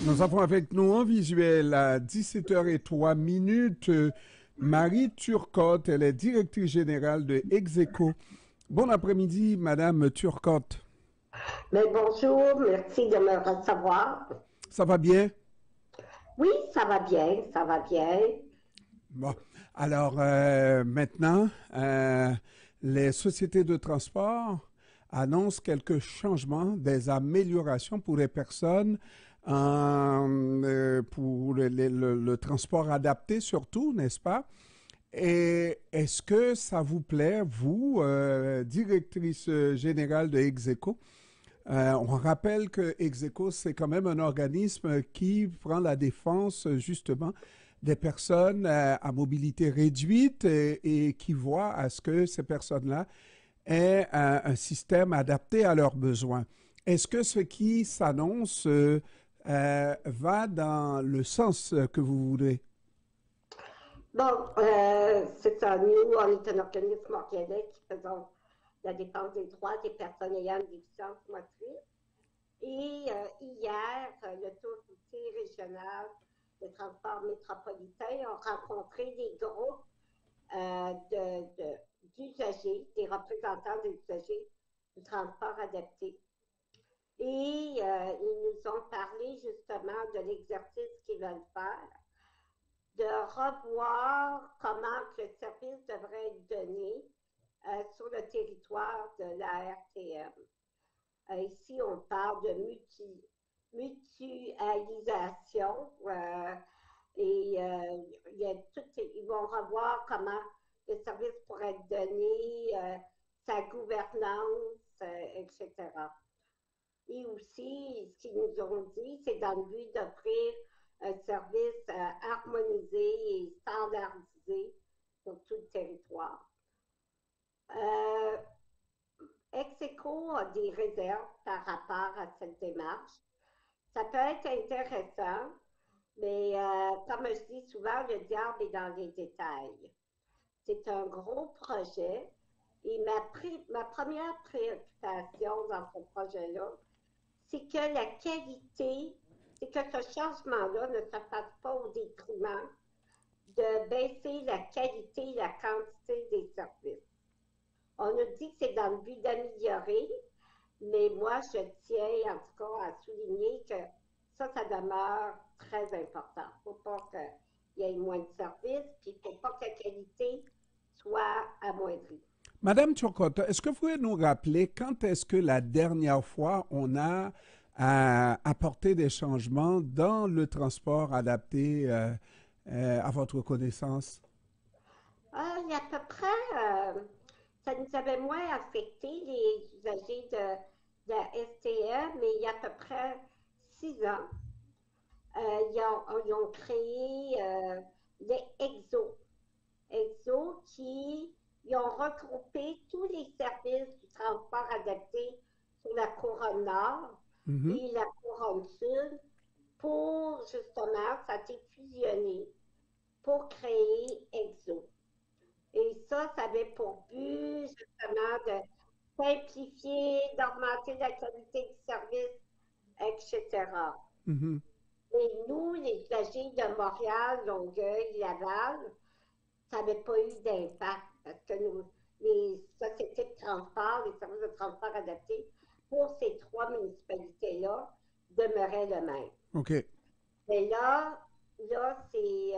Nous avons avec nous en visuel à 17h03 Marie Turcotte, elle est directrice générale de Execo. Bon après-midi, Madame Turcotte. Mais bonjour, merci de me recevoir. Ça va bien? Oui, ça va bien, ça va bien. Bon. Alors, maintenant, les sociétés de transport annoncent quelques changements, des améliorations pour les personnes, pour le transport adapté surtout, n'est-ce pas? Et est-ce que ça vous plaît, vous, directrice générale de Execo? On rappelle que Execo, c'est quand même un organisme qui prend la défense justement des personnes à mobilité réduite et qui voit à ce que ces personnes-là aient un système adapté à leurs besoins. Est-ce que ce qui s'annonce va dans le sens que vous voulez? Bon, c'est ça, nous, on est un organisme organique qui faisons la défense des droits des personnes ayant une déficience motrice. Et hier, l'autorité régionale de transport métropolitain a rencontré des groupes d'usagers, des représentants des usagers du transport adapté. Et ils nous ont parlé justement de l'exercice qu'ils veulent faire, de revoir comment le service devrait être donné sur le territoire de la RTM. Ici, on parle de mutualisation et ils vont revoir comment le service pourrait être donné, sa gouvernance, etc. Et aussi, ce qu'ils nous ont dit, c'est dans le but d'offrir un service harmonisé et standardisé sur tout le territoire. Execo a des réserves par rapport à cette démarche. Ça peut être intéressant, mais comme je dis souvent, le diable est dans les détails. C'est un gros projet et ma première préoccupation dans ce projet-là, c'est que la qualité, c'est que ce changement-là ne se fasse pas au détriment de baisser la qualité et la quantité des services. On nous dit que c'est dans le but d'améliorer, mais moi, je tiens en tout cas à souligner que ça demeure très important. Il ne faut pas qu'il y ait moins de services, puis il ne faut pas que la qualité soit amoindrie. Madame Turcotte, est-ce que vous pouvez nous rappeler quand est-ce que la dernière fois on a apporté des changements dans le transport adapté à votre connaissance? Il y a à peu près, ça nous avait moins affecté les usagers de la STE, mais il y a à peu près 6 ans, ils ont créé les EXO. EXO qui ils ont regroupé tous les services du transport adapté sur la couronne nord Mhm. et la couronne sud pour justement, ça a été fusionné pour créer EXO. Et ça avait pour but justement de simplifier, d'augmenter la qualité du service, etc. Mhm. Et nous, les usagers de Montréal, Longueuil, Laval, ça n'avait pas eu d'impact parce que les sociétés de transport, les services de transport adaptés pour ces trois municipalités-là demeuraient le même. OK. Mais là c'est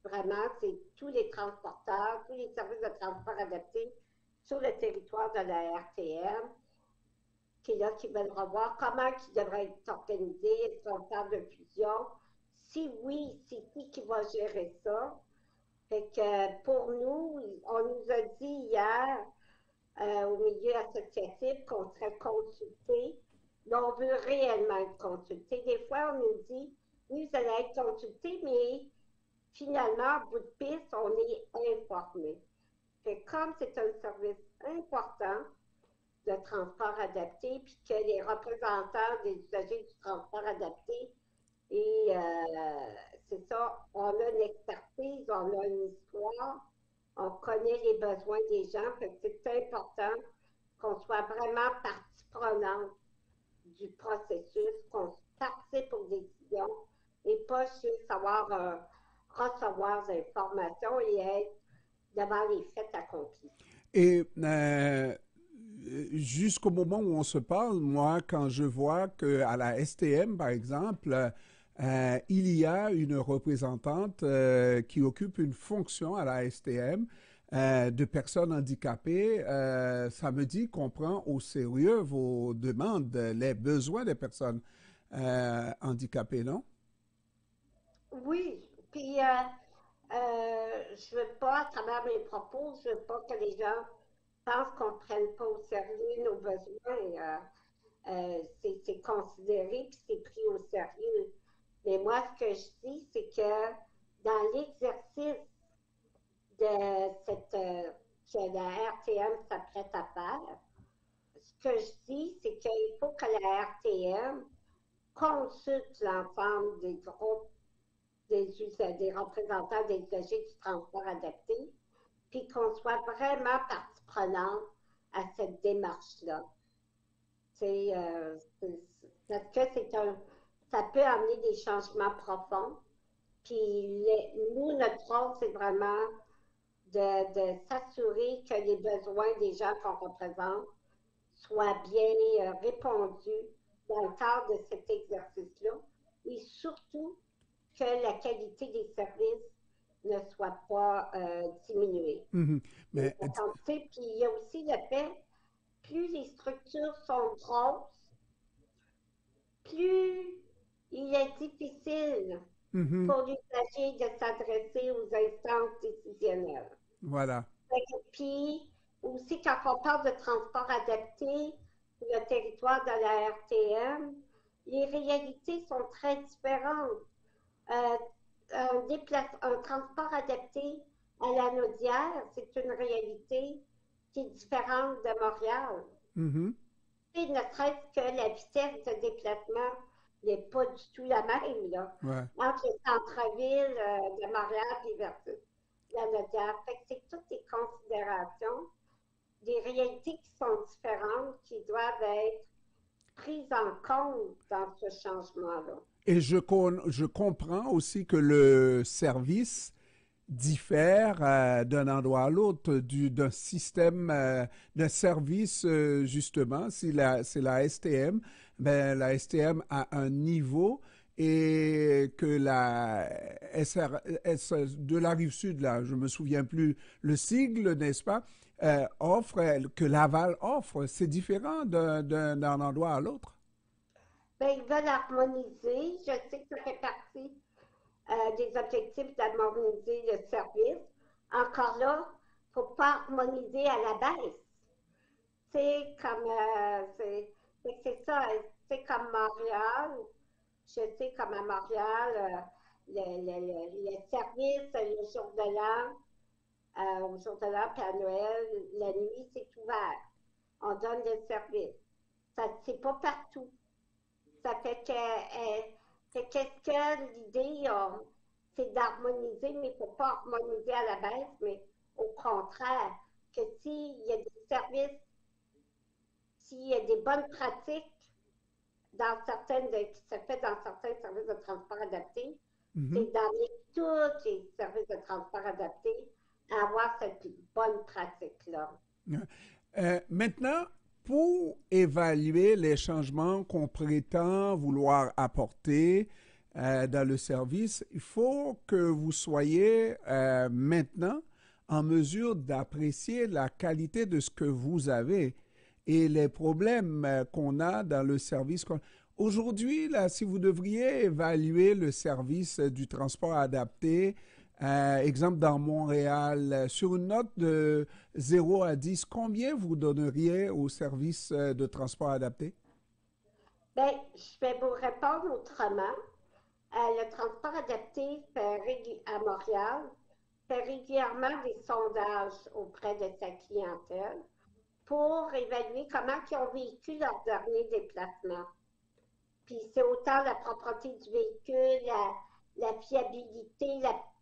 vraiment c'est tous les transporteurs, tous les services de transport adaptés sur le territoire de la RTM qui veulent revoir comment ils devraient être organisés, est-ce qu'on parle de fusion? Si oui, c'est qui va gérer ça? Fait que pour nous, on nous a dit hier au milieu associatif qu'on serait consulté, mais on veut réellement être consulté. Des fois, on nous dit, oui, vous allez être consulté, mais finalement, au bout de piste, on est informé. Fait que comme c'est un service important de transport adapté, puis que les représentants des usagers du transport adapté et c'est ça, on a une expertise, on a une histoire, on connaît les besoins des gens, fait que c'est important qu'on soit vraiment partie prenante du processus, qu'on participe aux décisions. décision et pas juste recevoir des informations et être devant les faits accomplis. Et jusqu'au moment où on se parle, moi, quand je vois qu'à la STM, par exemple, il y a une représentante qui occupe une fonction à la STM de personnes handicapées, ça me dit qu'on prend au sérieux vos demandes, les besoins des personnes handicapées, non? Oui, puis je veux pas, à travers mes propos, je veux pas que les gens pensent qu'on ne prenne pas au sérieux nos besoins. C'est considéré puis c'est pris au sérieux. Mais moi, ce que je dis, c'est que dans l'exercice de que la RTM s'apprête à faire, ce que je dis, c'est qu'il faut que la RTM consulte l'ensemble des groupes des représentants des usagers du transport adapté, puis qu'on soit vraiment partie prenante à cette démarche-là. Parce que ça peut amener des changements profonds. Puis nous, notre rôle, c'est vraiment de s'assurer que les besoins des gens qu'on représente soient bien répondus dans le cadre de cet exercice-là. Et surtout, que la qualité des services ne soit pas diminuée. Mhm. Mais, Puis il y a aussi le fait, plus les structures sont grosses, plus il est difficile mhm, pour l'usager de s'adresser aux instances décisionnelles. voilà. Puis aussi, quand on parle de transport adapté sur le territoire de la RTM, les réalités sont très différentes. Euh, un transport adapté à la Naudière, c'est une réalité qui est différente de Montréal. Mhm, Et ne serait-ce que la vitesse de déplacement n'est pas du tout la même là, ouais. entre le centre-ville de Montréal et versus la Naudière. Fait que c'est toutes des considérations, des réalités qui sont différentes, qui doivent être prises en compte dans ce changement-là. Et je comprends aussi que le service diffère d'un endroit à l'autre, d'un système, d'un service, justement. Si c'est la STM, ben, la STM a un niveau et que la SRS de la rive sud, là, je me souviens plus le sigle, n'est-ce pas, offre, que Laval offre, c'est différent d'un endroit à l'autre. Bien, ils veulent harmoniser. Je sais que ça fait partie des objectifs d'harmoniser le service. Encore là, il ne faut pas harmoniser à la baisse. C'est comme, c'est ça, c'est comme Montréal. Je sais comme à Montréal, le service le jour de l'an, au jour de l'an, puis à Noël, la nuit, c'est ouvert. On donne le service. Ça, c'est pas partout. Ça fait qu'est-ce que l'idée, c'est d'harmoniser, mais il ne faut pas harmoniser à la baisse, mais au contraire, que s'il y a des services, s'il y a des bonnes pratiques qui se fait dans certains services de transport adapté, Mhm. c'est d'amener tous les services de transport adapté à avoir cette bonne pratique-là. Maintenant, pour évaluer les changements qu'on prétend vouloir apporter dans le service, il faut que vous soyez maintenant en mesure d'apprécier la qualité de ce que vous avez et les problèmes qu'on a dans le service. Aujourd'hui, là, si vous devriez évaluer le service du transport adapté, exemple dans Montréal, sur une note de 0 à 10, combien vous donneriez au service de transport adapté? Bien, je vais vous répondre autrement. Le transport adapté à Montréal fait régulièrement des sondages auprès de sa clientèle pour évaluer comment ils ont vécu leur dernier déplacement. Puis c'est autant la propreté du véhicule, la fiabilité,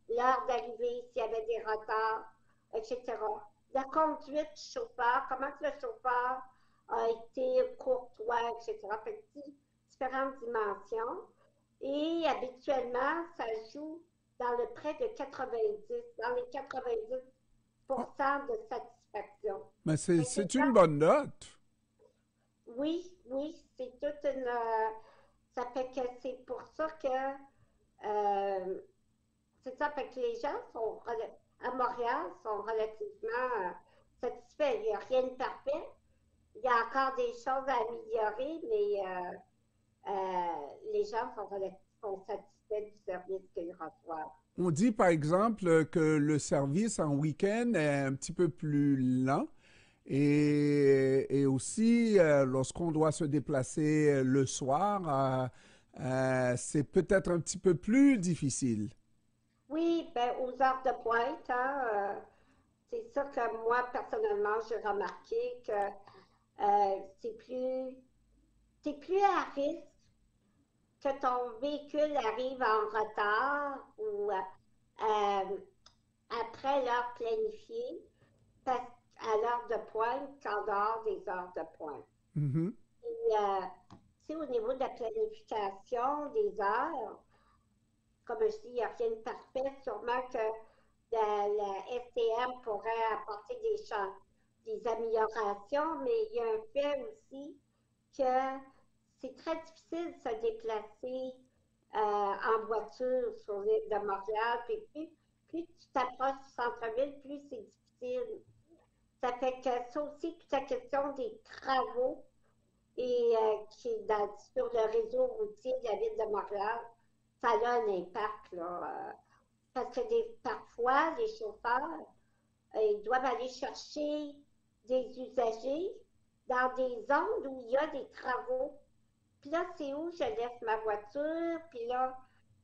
l'heure d'arrivée, s'il y avait des retards, etc. La conduite du chauffeur, comment le chauffeur a été courtois, etc. Fait que différentes dimensions. Et habituellement, ça joue dans le près de 90, dans les 90% Oh, de satisfaction. mais Fait que les c'est une gens, bonne note. oui, oui, c'est toute une. Ça fait que c'est pour ça que. C'est ça, fait que les gens à Montréal sont relativement satisfaits. Il n'y a rien de parfait. Il y a encore des choses à améliorer, mais les gens sont satisfaits du service qu'ils reçoivent. On dit par exemple que le service en week-end est un petit peu plus lent et aussi lorsqu'on doit se déplacer le soir, c'est peut-être un petit peu plus difficile. Oui, ben, aux heures de pointe, hein, c'est ça que moi, personnellement, j'ai remarqué que c'est plus à risque que ton véhicule arrive en retard ou après l'heure planifiée, à l'heure de pointe qu'en dehors des heures de pointe. Mhm. Et, au niveau de la planification des heures, comme je dis, il n'y a rien de parfait. Sûrement que la STM pourrait apporter des améliorations, mais il y a un fait aussi que c'est très difficile de se déplacer en voiture sur l'île de Montréal. Puis plus tu t'approches du centre-ville, plus c'est difficile. Ça fait que ça aussi, toute la question des travaux et qui est sur le réseau routier de la ville de Montréal, ça a un impact, là. Parce que parfois, les chauffeurs, ils doivent aller chercher des usagers dans des zones où il y a des travaux. Puis là, c'est où je laisse ma voiture. Puis là,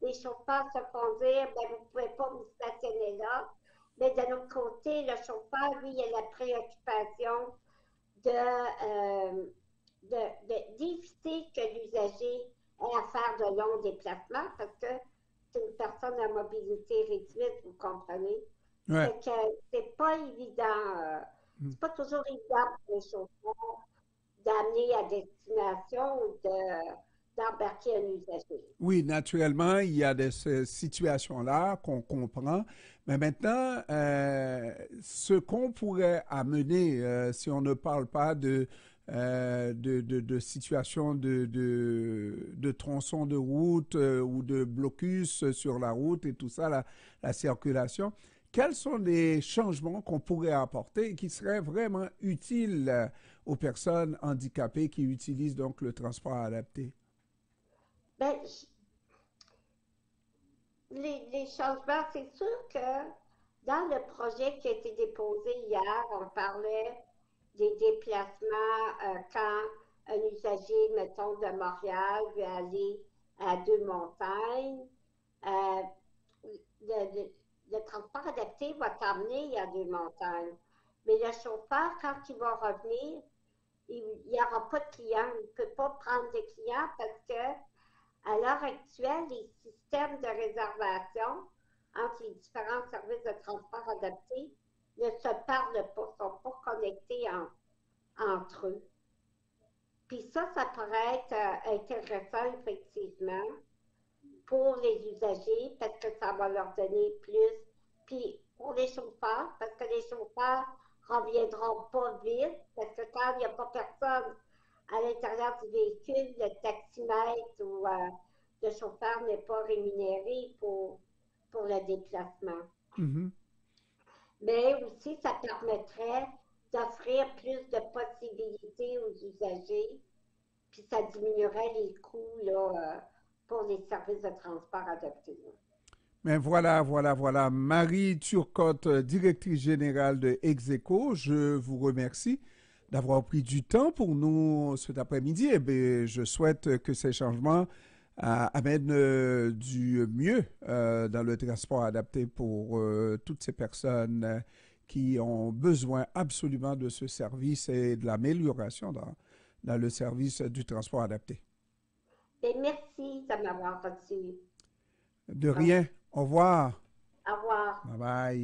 les chauffeurs se font dire, ben, vous ne pouvez pas vous stationner là. Mais de l'autre côté, le chauffeur, lui, il a la préoccupation de, d'éviter que l'usager ait à faire de longs déplacements parce que c'est une personne à mobilité réduite, vous comprenez. Ouais. Fait que c'est pas évident, c'est pas toujours évident pour les chauffeurs d'amener à destination ou d'embarquer un usager. Oui, naturellement, il y a ces situations-là qu'on comprend. Mais maintenant, ce qu'on pourrait amener, si on ne parle pas de situations de tronçons de route ou de blocus sur la route et tout ça, la circulation, quels sont les changements qu'on pourrait apporter et qui seraient vraiment utiles aux personnes handicapées qui utilisent donc le transport adapté? Ben, les changements, c'est sûr que dans le projet qui a été déposé hier, on parlait des déplacements quand un usager, mettons, de Montréal veut aller à Deux-Montagnes. Euh, le, le transport adapté va t'emmener à Deux-Montagnes. Mais le chauffeur, quand il va revenir, il n'y aura pas de clients. Il ne peut pas prendre de clients parce que à l'heure actuelle, les systèmes de réservation entre les différents services de transport adaptés ne se parlent pas, ne sont pas connectés entre eux. Puis ça pourrait être intéressant, effectivement, pour les usagers, parce que ça va leur donner plus. Puis pour les chauffeurs, parce que les chauffeurs ne reviendront pas vite, parce que quand il n'y a pas personne à l'intérieur du véhicule, le taximètre ou le chauffeur n'est pas rémunéré pour le déplacement. Mhm. Mais aussi, ça permettrait d'offrir plus de possibilités aux usagers, puis ça diminuerait les coûts là, pour les services de transport adaptés. Mais voilà, voilà, voilà. Marie Turcotte, directrice générale de Execo, je vous remercie d'avoir pris du temps pour nous cet après-midi. Eh bien, je souhaite que ces changements amènent du mieux dans le transport adapté pour toutes ces personnes qui ont besoin absolument de ce service et de l'amélioration dans le service du transport adapté. Et merci de m'avoir reçu. De rien. Au revoir. Au revoir. Bye bye.